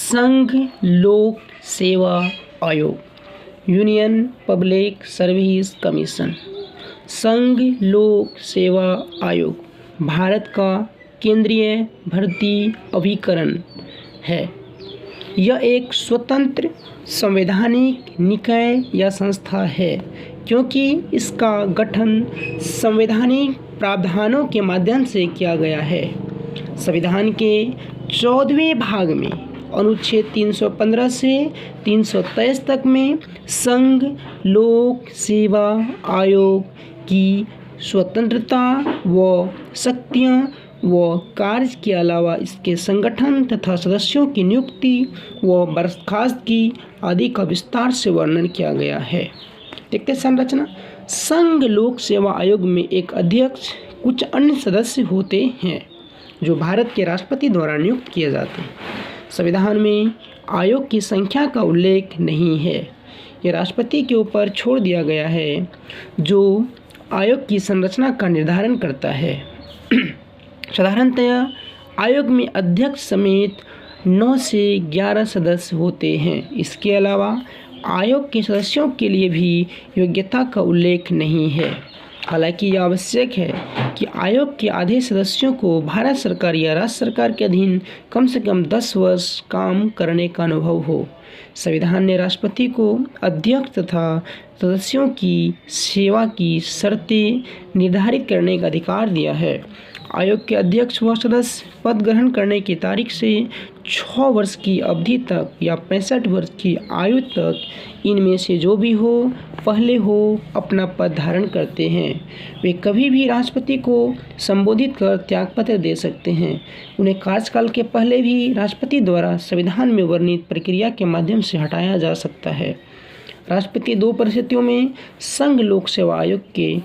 संघ लोक सेवा आयोग, यूनियन पब्लिक सर्विस कमीशन। संघ लोक सेवा आयोग भारत का केंद्रीय भर्ती अभिकरण है। यह एक स्वतंत्र संवैधानिक निकाय या संस्था है क्योंकि इसका गठन संवैधानिक प्रावधानों के माध्यम से किया गया है। संविधान के 14वें भाग में अनुच्छेद 315 से 323 तक में संघ लोक सेवा आयोग की स्वतंत्रता व शक्तियाँ व कार्य के अलावा इसके संगठन तथा सदस्यों की नियुक्ति व बर्खास्तगी आदि का विस्तार से वर्णन किया गया है। देखते हैं संरचना। संघ लोक सेवा आयोग में एक अध्यक्ष, कुछ अन्य सदस्य होते हैं जो भारत के राष्ट्रपति द्वारा नियुक्त किए जाते हैं। संविधान में आयोग की संख्या का उल्लेख नहीं है। यह राष्ट्रपति के ऊपर छोड़ दिया गया है जो आयोग की संरचना का निर्धारण करता है। साधारणतया आयोग में अध्यक्ष समेत 9 से 11 सदस्य होते हैं। इसके अलावा आयोग के सदस्यों के लिए भी योग्यता का उल्लेख नहीं है। हालांकि यह आवश्यक है कि आयोग के आधे सदस्यों को भारत सरकार या राज्य सरकार के अधीन कम से कम 10 वर्ष काम करने का अनुभव हो। संविधान ने राष्ट्रपति को अध्यक्ष तथा सदस्यों की सेवा की शर्तें निर्धारित करने का अधिकार दिया है। आयोग के अध्यक्ष व सदस्य पद ग्रहण करने की तारीख से 6 वर्ष की अवधि तक या 65 वर्ष की आयु तक इनमें से जो भी हो पहले हो अपना पद धारण करते हैं। वे कभी भी राष्ट्रपति को संबोधित कर त्यागपत्र दे सकते हैं। उन्हें कार्यकाल के पहले भी राष्ट्रपति द्वारा संविधान में वर्णित प्रक्रिया के माध्यम से हटाया जा सकता है। राष्ट्रपति 2 परिस्थितियों में संघ लोक सेवा आयोग के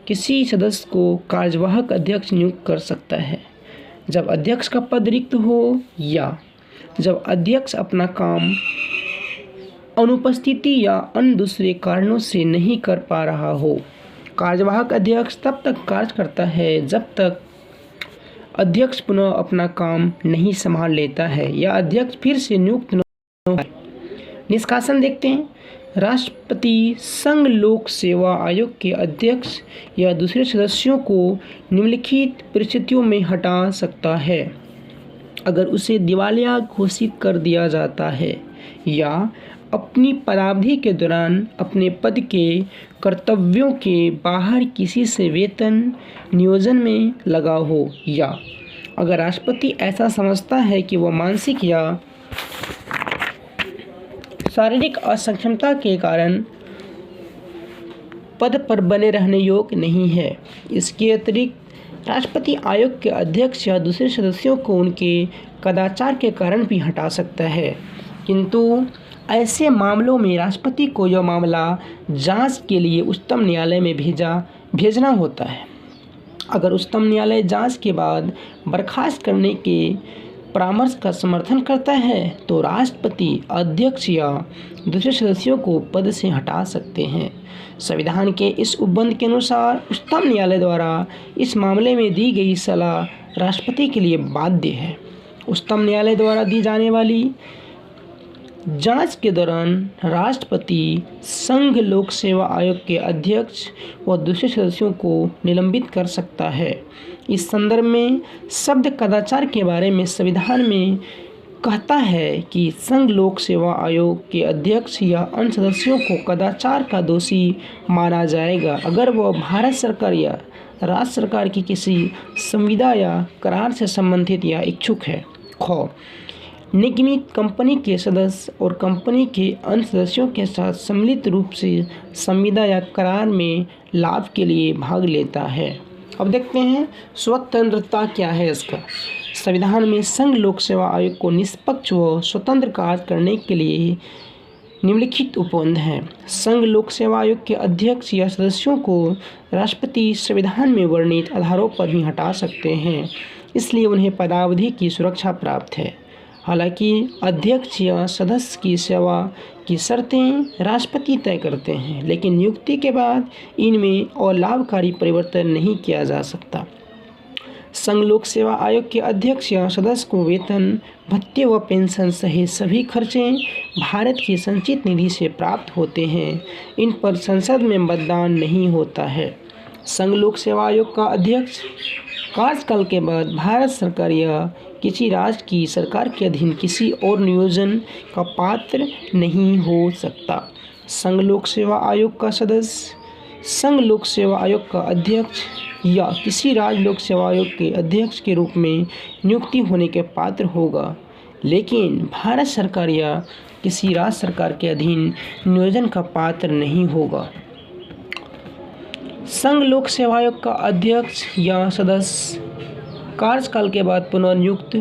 किसी सदस्य को कार्यवाहक अध्यक्ष नियुक्त कर सकता है। जब अध्यक्ष का पद रिक्त हो या जब अध्यक्ष अपना काम अनुपस्थिति या अन्य दूसरे कारणों से नहीं कर पा रहा हो। कार्यवाहक अध्यक्ष तब तक कार्य करता है जब तक अध्यक्ष पुनः अपना काम नहीं संभाल लेता है या अध्यक्ष फिर से नियुक्त न हो। निष्कासन देखते हैं। राष्ट्रपति संघ लोक सेवा आयोग के अध्यक्ष या दूसरे सदस्यों को निम्नलिखित परिस्थितियों में हटा सकता है। अगर उसे दिवालिया घोषित कर दिया जाता है या अपनी पदावधि के दौरान अपने पद के कर्तव्यों के बाहर किसी से वेतन नियोजन में लगा हो, या अगर राष्ट्रपति ऐसा समझता है कि वह मानसिक या शारीरिक असक्षमता के कारण पद पर बने रहने योग्य नहीं है। इसके अतिरिक्त राष्ट्रपति आयोग के अध्यक्ष या दूसरे सदस्यों को उनके कदाचार के कारण भी हटा सकता है, किंतु ऐसे मामलों में राष्ट्रपति को यह मामला जांच के लिए उच्चतम न्यायालय में भेजना होता है। अगर उच्चतम न्यायालय जांच के बाद बर्खास्त करने के परामर्श का समर्थन करता है तो राष्ट्रपति अध्यक्ष या दूसरे सदस्यों को पद से हटा सकते हैं। संविधान के इस उपबंध के अनुसार उच्चतम न्यायालय द्वारा इस मामले में दी गई सलाह राष्ट्रपति के लिए बाध्य है। उच्चतम न्यायालय द्वारा दी जाने वाली जांच के दौरान राष्ट्रपति संघ लोक सेवा आयोग के अध्यक्ष व दूसरे सदस्यों को निलंबित कर सकता है। इस संदर्भ में शब्द कदाचार के बारे में संविधान में कहता है कि संघ लोक सेवा आयोग के अध्यक्ष या अन्य सदस्यों को कदाचार का दोषी माना जाएगा अगर वह भारत सरकार या राज्य सरकार की किसी संविदा या करार से संबंधित या इच्छुक है। ख निगमित कंपनी के सदस्य और कंपनी के अन्य सदस्यों के साथ सम्मिलित रूप से संविदा या करार में लाभ के लिए भाग लेता है। अब देखते हैं स्वतंत्रता क्या है इसका। संविधान में संघ लोक सेवा आयोग को निष्पक्ष व स्वतंत्र कार्य करने के लिए निम्नलिखित उपबंध हैं। संघ लोक सेवा आयोग के अध्यक्ष या सदस्यों को राष्ट्रपति संविधान में वर्णित आधारों पर भी हटा सकते हैं, इसलिए उन्हें पदावधि की सुरक्षा प्राप्त है। हालांकि अध्यक्ष या सदस्य की सेवा की शर्तें राष्ट्रपति तय करते हैं, लेकिन नियुक्ति के बाद इनमें और लाभकारी परिवर्तन नहीं किया जा सकता। संघ लोक सेवा आयोग के अध्यक्ष या सदस्य को वेतन, भत्ते व पेंशन सहित सभी खर्चे भारत की संचित निधि से प्राप्त होते हैं। इन पर संसद में मतदान नहीं होता है। संघ लोक सेवा आयोग का अध्यक्ष कार्यकाल के बाद भारत सरकार या किसी राज्य की सरकार के अधीन किसी और नियोजन का पात्र नहीं हो सकता। संघ लोक सेवा आयोग का सदस्य संघ लोक सेवा आयोग का अध्यक्ष या किसी राज्य लोक सेवा आयोग के अध्यक्ष के रूप में नियुक्ति होने के पात्र होगा, लेकिन भारत सरकार या किसी राज्य सरकार के अधीन नियोजन का पात्र नहीं होगा। संघ लोक सेवा आयोग का अध्यक्ष या सदस्य कार्यकाल के बाद पुनर्नियुक्त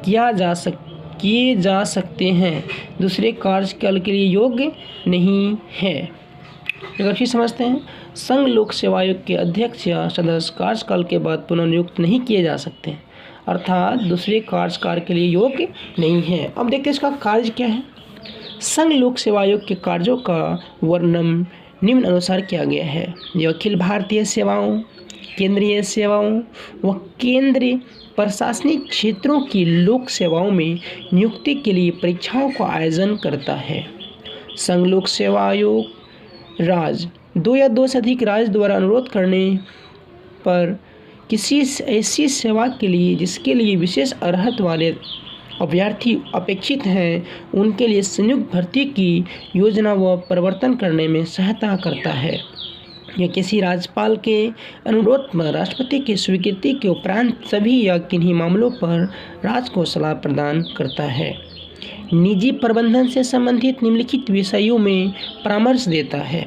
किए जा सकते हैं, दूसरे कार्यकाल के लिए योग्य नहीं है। अगर फिर समझते हैं, संघ लोक सेवा आयोग के अध्यक्ष या सदस्य कार्यकाल के बाद पुनर्नियुक्त नहीं किए जा सकते, अर्थात दूसरे कार्यकाल के लिए योग्य नहीं है। अब देखते हैं इसका कार्य क्या है। संघ लोक सेवा आयोग के कार्यों का वर्णन निम्न अनुसार किया गया है। यह अखिल भारतीय सेवाओं, केंद्रीय सेवाओं व केंद्रीय प्रशासनिक क्षेत्रों की लोक सेवाओं में नियुक्ति के लिए परीक्षाओं का आयोजन करता है। संघ लोक सेवा आयोग राज्य, 2 या 2 से अधिक राज्य द्वारा अनुरोध करने पर किसी ऐसी सेवा के लिए जिसके लिए विशेष अर्हता वाले अभ्यर्थी अपेक्षित हैं, उनके लिए संयुक्त भर्ती की योजना व प्रवर्तन करने में सहायता करता है। यह किसी राज्यपाल के अनुरोध पर राष्ट्रपति की स्वीकृति के उपरांत सभी या किन्हीं मामलों पर राज्य को सलाह प्रदान करता है। निजी प्रबंधन से संबंधित निम्नलिखित विषयों में परामर्श देता है।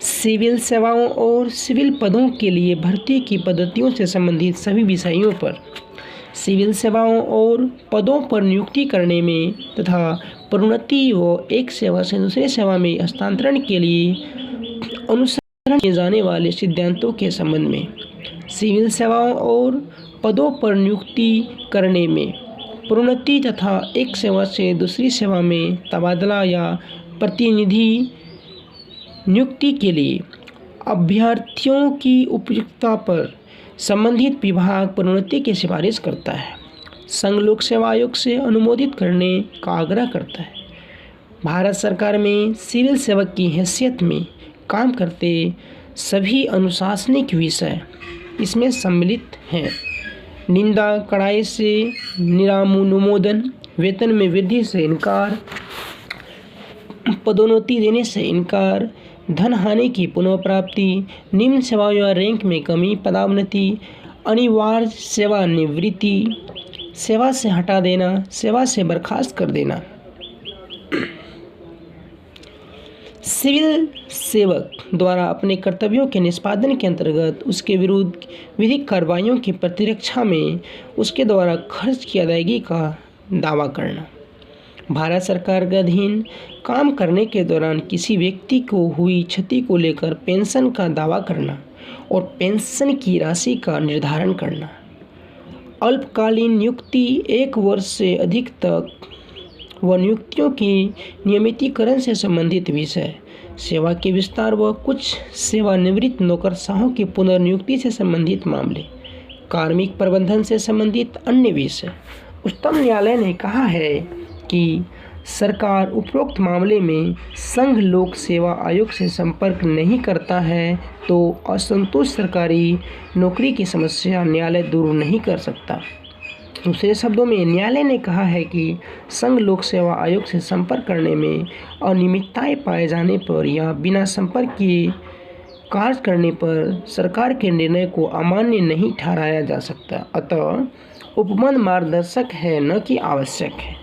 सिविल सेवाओं और सिविल पदों के लिए भर्ती की पद्धतियों से संबंधित सभी विषयों पर, सिविल सेवाओं और पदों पर नियुक्ति करने में तथा प्रोन्नति व एक सेवा से दूसरे सेवा में हस्तांतरण के लिए अनुसरण किए जाने वाले सिद्धांतों के संबंध में, सिविल सेवाओं और पदों पर नियुक्ति करने में, प्रोन्नति तथा एक सेवा से दूसरी सेवा में तबादला या प्रतिनिधि नियुक्ति के लिए अभ्यर्थियों की उपयुक्तता पर संबंधित विभाग प्रोन्नति की सिफारिश करता है। संघ लोक सेवा आयोग से अनुमोदित करने का आग्रह करता है। भारत सरकार में सिविल सेवक की हैसियत में काम करते सभी अनुशासनिक विषय इसमें सम्मिलित हैं। निंदा, कड़ाई से निरानुमोदन, वेतन में वृद्धि से इनकार, पदोन्नति देने से इनकार, धन हानि की पुनर्प्राप्ति, निम्न सेवाओं या रैंक में कमी, पदोन्नति, अनिवार्य सेवानिवृत्ति, सेवा से हटा देना, सेवा से बर्खास्त कर देना। सिविल सेवक द्वारा अपने कर्तव्यों के निष्पादन के अंतर्गत उसके विरुद्ध विधिक कार्रवाइयों की प्रतिरक्षा में उसके द्वारा खर्च की अदायगी का दावा करना। भारत सरकार के अधीन काम करने के दौरान किसी व्यक्ति को हुई क्षति को लेकर पेंशन का दावा करना और पेंशन की राशि का निर्धारण करना। अल्पकालीन नियुक्ति, 1 वर्ष से अधिक तक व नियुक्तियों की नियमितीकरण से संबंधित विषय, सेवा के विस्तार व कुछ सेवानिवृत्त नौकरशाहों की पुनर्नियुक्ति से संबंधित मामले, कार्मिक प्रबंधन से संबंधित अन्य विषय। उच्चतम न्यायालय ने कहा है कि सरकार उपरोक्त मामले में संघ लोक सेवा आयोग से संपर्क नहीं करता है तो असंतुष्ट सरकारी नौकरी की समस्या न्यायालय दूर नहीं कर सकता। दूसरे शब्दों में न्यायालय ने कहा है कि संघ लोक सेवा आयोग से संपर्क करने में अनियमितताएं पाए जाने पर या बिना संपर्क किए कार्य करने पर सरकार के निर्णय को अमान्य नहीं ठहराया जा सकता, अतः उपबंध मार्गदर्शक है न कि आवश्यक है।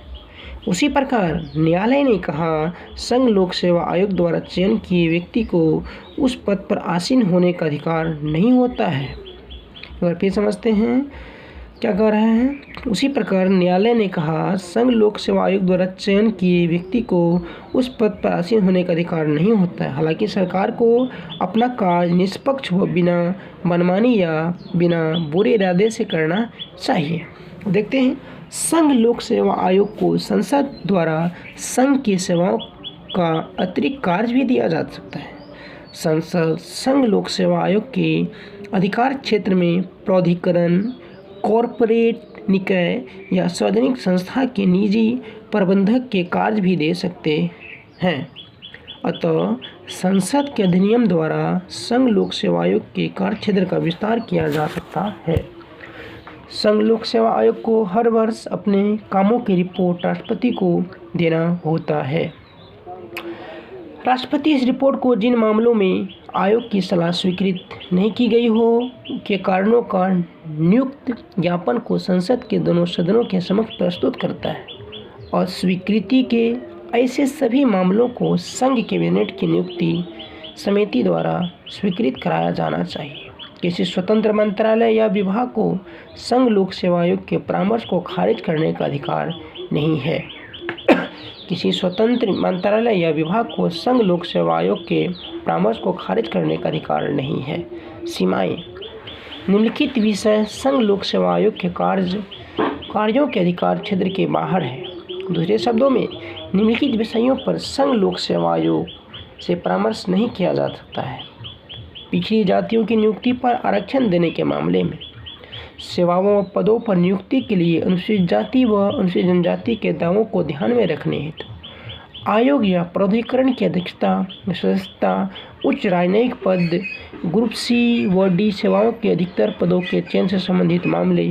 उसी प्रकार न्यायालय ने कहा, संघ लोक सेवा आयोग द्वारा चयन किए व्यक्ति को उस पद पर आसीन होने का अधिकार नहीं होता है। अगर फिर समझते हैं क्या कह रहे हैं। उसी प्रकार न्यायालय ने कहा, संघ लोक सेवा आयोग द्वारा चयन किए व्यक्ति को उस पद पर आसीन होने का अधिकार नहीं होता है। हालांकि सरकार को अपना कार्य निष्पक्ष व बिना मनमानी या बिना बुरे इरादे से करना चाहिए। देखते हैं, संघ लोक सेवा आयोग को संसद द्वारा संघ की सेवाओं का अतिरिक्त कार्य भी दिया जा सकता है। संसद संघ लोक सेवा आयोग के अधिकार क्षेत्र में प्राधिकरण, कॉरपोरेट निकाय या सार्वजनिक संस्था के निजी प्रबंधक के कार्य भी दे सकते हैं। अतः संसद के अधिनियम द्वारा संघ लोक सेवा आयोग के कार्यक्षेत्र का विस्तार किया जा सकता है। संघ लोक सेवा आयोग को हर वर्ष अपने कामों की रिपोर्ट राष्ट्रपति को देना होता है। राष्ट्रपति इस रिपोर्ट को जिन मामलों में आयोग की सलाह स्वीकृत नहीं की गई हो के कारणों का नियुक्त ज्ञापन को संसद के दोनों सदनों के समक्ष प्रस्तुत करता है और स्वीकृति के ऐसे सभी मामलों को संघ कैबिनेट की नियुक्ति समिति द्वारा स्वीकृत कराया जाना चाहिए। किसी स्वतंत्र मंत्रालय या विभाग को संघ लोक सेवा आयोग के परामर्श को खारिज करने का अधिकार नहीं है। किसी स्वतंत्र मंत्रालय या विभाग को संघ लोक सेवा आयोग के परामर्श को खारिज करने का अधिकार नहीं है। सीमाएं: निम्नलिखित विषय संघ लोक सेवा आयोग के कार्यों के अधिकार क्षेत्र के बाहर है। दूसरे शब्दों में निम्नलिखित विषयों पर संघ लोक सेवा आयोग से परामर्श नहीं किया जा सकता है। पिछड़ी जातियों की नियुक्ति पर आरक्षण देने के मामले में, सेवाओं व पदों पर नियुक्ति के लिए अनुसूचित जाति व अनुसूचित जनजाति के दावों को ध्यान में रखने हेतु आयोग या प्राधिकरण की अध्यक्षता, सदस्यता, उच्च राजनयिक पद, ग्रुप सी व डी सेवाओं के अधिकतर पदों के चयन से संबंधित मामले,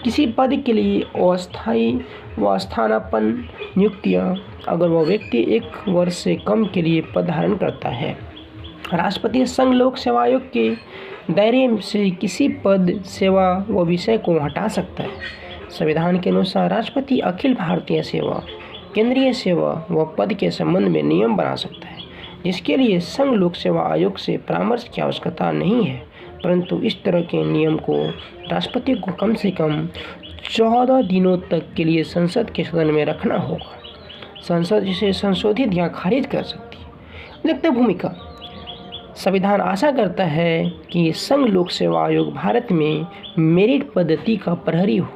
किसी पद के लिए अस्थायी व स्थानापन्न नियुक्तियाँ अगर वह व्यक्ति 1 वर्ष से कम के लिए पद धारण करता है। राष्ट्रपति संघ लोक सेवा आयोग के दायरे से किसी पद, सेवा व विषय को हटा सकता है। संविधान के अनुसार राष्ट्रपति अखिल भारतीय सेवा, केंद्रीय सेवा व पद के संबंध में नियम बना सकता है, जिसके लिए संघ लोक सेवा आयोग से परामर्श की आवश्यकता नहीं है, परंतु इस तरह के नियम को राष्ट्रपति को कम से कम 14 दिनों तक के लिए संसद के सदन में रखना होगा। संसद इसे संशोधित या खारिज कर सकती है। लिखित भूमिका: संविधान आशा करता है कि संघ लोक सेवा आयोग भारत में मेरिट पद्धति का प्रहरी हो।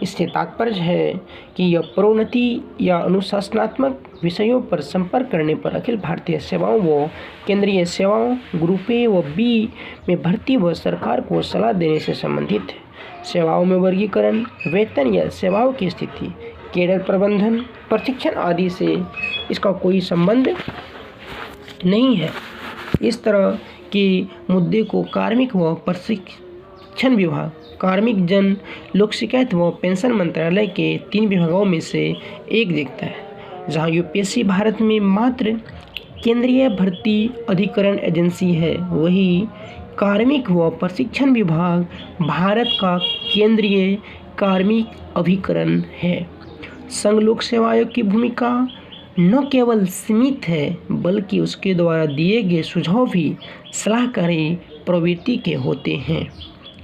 इससे तात्पर्य है कि यह प्रोन्नति या अनुशासनात्मक विषयों पर संपर्क करने पर अखिल भारतीय सेवाओं व केंद्रीय सेवाओं ग्रुप ए व बी में भर्ती व सरकार को सलाह देने से संबंधित है। सेवाओं में वर्गीकरण, वेतन या सेवाओं की स्थिति, कैडर प्रबंधन, प्रशिक्षण आदि से इसका कोई संबंध नहीं है। इस तरह के मुद्दे को कार्मिक व प्रशिक्षण विभाग, कार्मिक जन लोक शिकायत व पेंशन मंत्रालय के 3 विभागों में से एक देखता है। जहां यूपीएससी भारत में मात्र केंद्रीय भर्ती अधिकरण एजेंसी है, वही कार्मिक व प्रशिक्षण विभाग भारत का केंद्रीय कार्मिक अभिकरण है। संघ लोक सेवा आयोग की भूमिका न केवल सीमित है, बल्कि उसके द्वारा दिए गए सुझाव भी सलाहकारी प्रवृत्ति के होते हैं।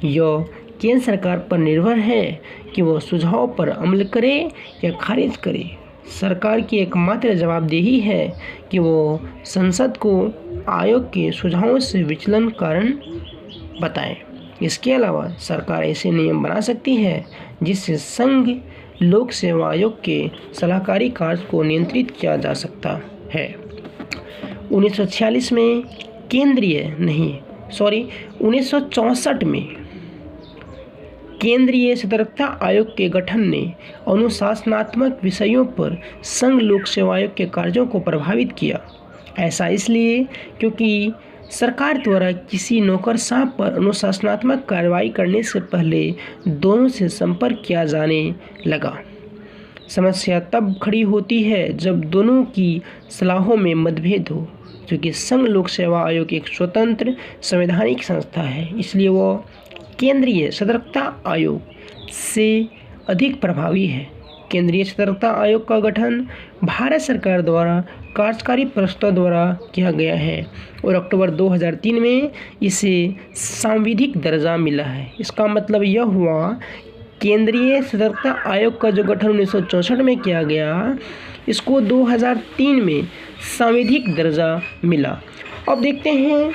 यह केंद्र सरकार पर निर्भर है कि वह सुझाव पर अमल करे या खारिज करे। सरकार की एकमात्र जवाबदेही है कि वो संसद को आयोग के सुझावों से विचलन कारण बताए। इसके अलावा सरकार ऐसे नियम बना सकती है जिससे संघ लोक सेवा आयोग के सलाहकारी कार्य को नियंत्रित किया जा सकता है। 1946 में 1964 में केंद्रीय सतर्कता आयोग के गठन ने अनुशासनात्मक विषयों पर संघ लोक सेवा आयोग के कार्यों को प्रभावित किया। ऐसा इसलिए क्योंकि सरकार द्वारा किसी नौकरशाह पर अनुशासनात्मक कार्रवाई करने से पहले दोनों से संपर्क किया जाने लगा। समस्या तब खड़ी होती है जब दोनों की सलाहों में मतभेद हो। क्योंकि संघ लोक सेवा आयोग एक स्वतंत्र संवैधानिक संस्था है, इसलिए वह केंद्रीय सतर्कता आयोग से अधिक प्रभावी है। केंद्रीय सतर्कता आयोग का गठन भारत सरकार द्वारा कार्यकारी परिषद द्वारा किया गया है और अक्टूबर 2003 में इसे सांविधिक दर्जा मिला है। इसका मतलब यह हुआ, केंद्रीय सतर्कता आयोग का जो गठन 1964 में किया गया, इसको 2003 में सांविधिक दर्जा मिला। अब देखते हैं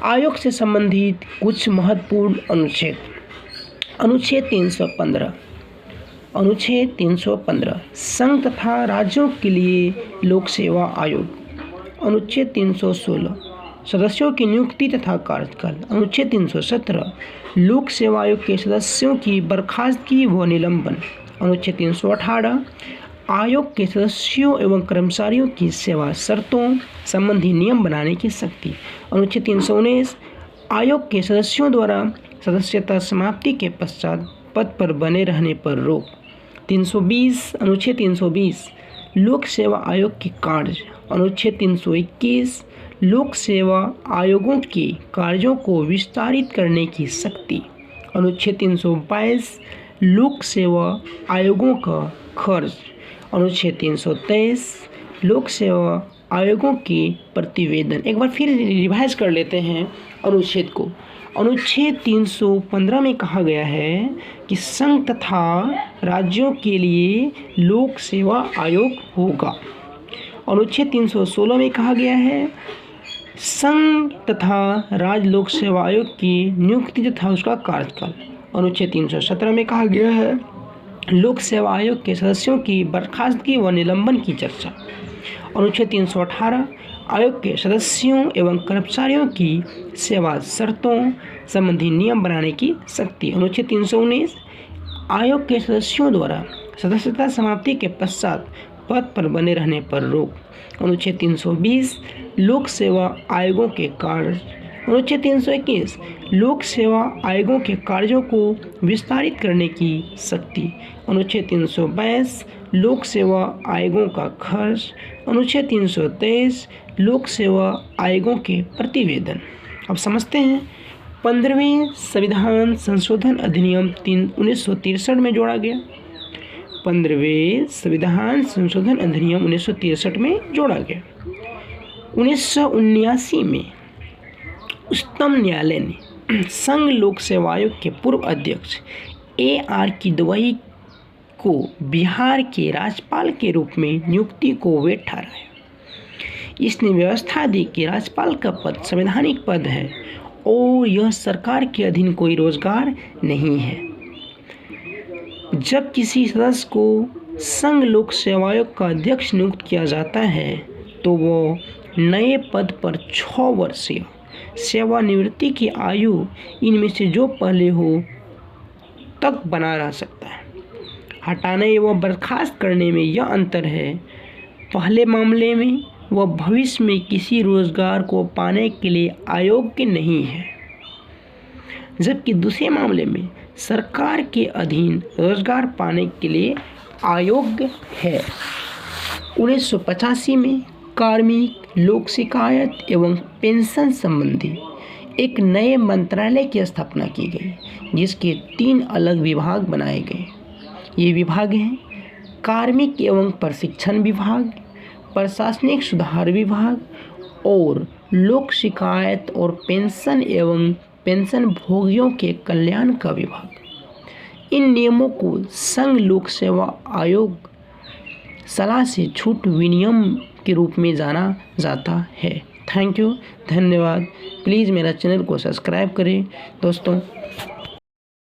आयोग से संबंधित कुछ महत्वपूर्ण अनुच्छेद। अनुच्छेद 315 संघ तथा राज्यों के लिए लोक सेवा आयोग। अनुच्छेद 316 सदस्यों की नियुक्ति तथा कार्यकाल। अनुच्छेद 317 लोक सेवा आयोग के सदस्यों की बर्खास्तगी व निलंबन। अनुच्छेद 318 आयोग के सदस्यों एवं कर्मचारियों की सेवा शर्तों संबंधी नियम बनाने की शक्ति। अनुच्छेद 319 आयोग के सदस्यों द्वारा सदस्यता समाप्ति के पश्चात पद पर बने रहने पर रोक। 320 अनुच्छेद 320 लोक सेवा आयोग के कार्य। अनुच्छेद 321 लोक सेवा आयोगों के कार्यों को विस्तारित करने की शक्ति। अनुच्छेद 322 लोक सेवा आयोगों का खर्च। अनुच्छेद 323 लोक सेवा आयोगों के प्रतिवेदन। एक बार फिर रिवाइज कर लेते हैं अनुच्छेद को। अनुच्छेद 315 में कहा गया है कि संघ तथा राज्यों के लिए लोक सेवा आयोग होगा। अनुच्छेद 316 में कहा गया है संघ तथा राज्य लोक सेवा आयोग की नियुक्ति तथा उसका कार्यकाल। अनुच्छेद 317 में कहा गया है लोक सेवा आयोग के सदस्यों की बर्खास्तगी व निलंबन की चर्चा। अनुच्छेद 318 आयोग के सदस्यों एवं कर्मचारियों की सेवा शर्तों संबंधी नियम बनाने की शक्ति। अनुच्छेद 319 आयोग के सदस्यों द्वारा सदस्यता समाप्ति के पश्चात पद पर बने रहने पर रोक। अनुच्छेद 320 लोक सेवा आयोगों के कार्य। अनुच्छेद 321 लोक सेवा आयोगों के कार्यों को विस्तारित करने की शक्ति। अनुच्छेद 322 लोक सेवा आयोगों का खर्च। अनुच्छेद 323 लोक सेवा आयोगों के प्रतिवेदन। अब समझते हैं 15वें संविधान संशोधन अधिनियम 1963 में जोड़ा गया। 15वें संविधान संशोधन अधिनियम 1963 में जोड़ा गया। 1979 में उच्चतम न्यायालय ने संघ लोक सेवा आयोग के पूर्व अध्यक्ष AR किदवई को बिहार के राज्यपाल के रूप में नियुक्ति को वैध ठहराया। इसने व्यवस्था दी कि राज्यपाल का पद संवैधानिक पद है और यह सरकार के अधीन कोई रोजगार नहीं है। जब किसी सदस्य को संघ लोक सेवा आयोग का अध्यक्ष नियुक्त किया जाता है तो वो नए पद पर 6 वर्षीय सेवानिवृत्ति की आयु इनमें से जो पहले हो तक बना रह सकता है। हटाने एवं बर्खास्त करने में यह अंतर है, पहले मामले में वह भविष्य में किसी रोजगार को पाने के लिए अयोग्य नहीं है, जबकि दूसरे मामले में सरकार के अधीन रोजगार पाने के लिए अयोग्य है। 1985 में कार्मिक लोक शिकायत एवं पेंशन संबंधी एक नए मंत्रालय की स्थापना की गई, जिसके 3 अलग विभाग बनाए गए। ये विभाग हैं कार्मिक एवं प्रशिक्षण विभाग, प्रशासनिक सुधार विभाग और लोक शिकायत और पेंशन एवं पेंशन भोगियों के कल्याण का विभाग। इन नियमों को संघ लोक सेवा आयोग सलाह से छूट विनियम के रूप में जाना जाता है। थैंक यू, धन्यवाद। प्लीज़ मेरा चैनल को सब्सक्राइब करें दोस्तों।